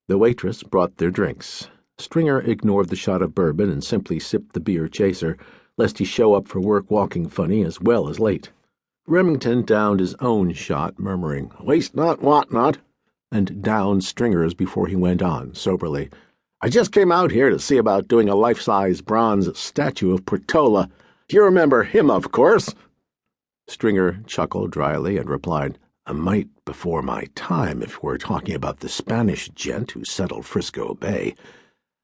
The waitress brought their drinks. Stringer ignored the shot of bourbon and simply sipped the beer chaser, lest he show up for work walking funny as well as late. Remington downed his own shot, murmuring, "Waste not, want not," and downed Stringer's before he went on, soberly. "I just came out here to see about doing a life-size bronze statue of Portola. You remember him, of course." Stringer chuckled dryly and replied, "A mite before my time if we're talking about the Spanish gent who settled Frisco Bay.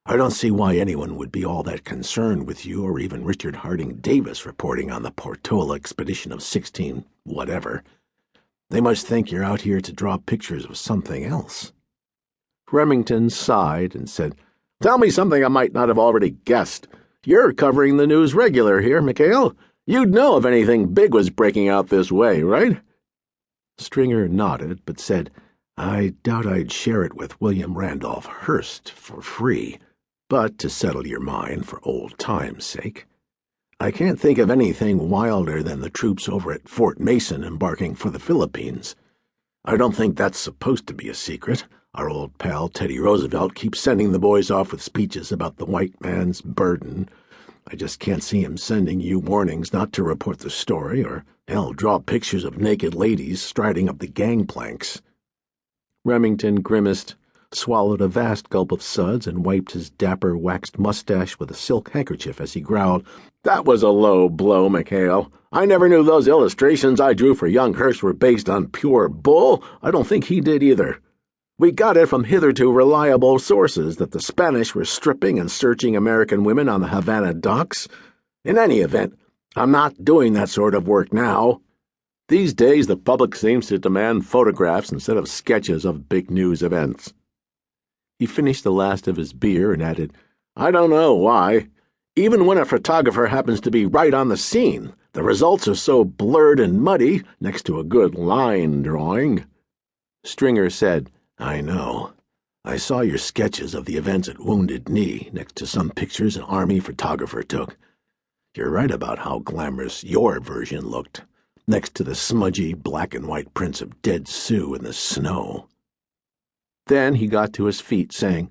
I don't see why anyone would be all that concerned with you or even Richard Harding Davis reporting on the Portola expedition of 16 whatever. They must think you're out here to draw pictures of something else." Remington sighed and said, "Tell me something I might not have already guessed. You're covering the news regular here, Mikhail. You'd know if anything big was breaking out this way, right?" Stringer nodded, but said, "I doubt I'd share it with William Randolph Hearst for free, but to settle your mind for old time's sake. I can't think of anything wilder than the troops over at Fort Mason embarking for the Philippines. I don't think that's supposed to be a secret. Our old pal Teddy Roosevelt keeps sending the boys off with speeches about the white man's burden. I just can't see him sending you warnings not to report the story, or, hell, draw pictures of naked ladies striding up the gangplanks." Remington grimaced, swallowed a vast gulp of suds, and wiped his dapper waxed mustache with a silk handkerchief as he growled, "That was a low blow, Mikhail. I never knew those illustrations I drew for young Hearst were based on pure bull. I don't think he did either. We got it from hitherto reliable sources that the Spanish were stripping and searching American women on the Havana docks. In any event, I'm not doing that sort of work now. These days the public seems to demand photographs instead of sketches of big news events." He finished the last of his beer and added, "I don't know why. Even when a photographer happens to be right on the scene, the results are so blurred and muddy next to a good line drawing." Stringer said, "I know. I saw your sketches of the events at Wounded Knee next to some pictures an Army photographer took. You're right about how glamorous your version looked, next to the smudgy black-and-white prints of dead Sioux in the snow." Then he got to his feet, saying,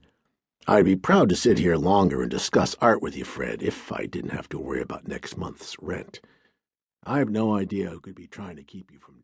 "I'd be proud to sit here longer and discuss art with you, Fred, if I didn't have to worry about next month's rent. I've no idea who could be trying to keep you from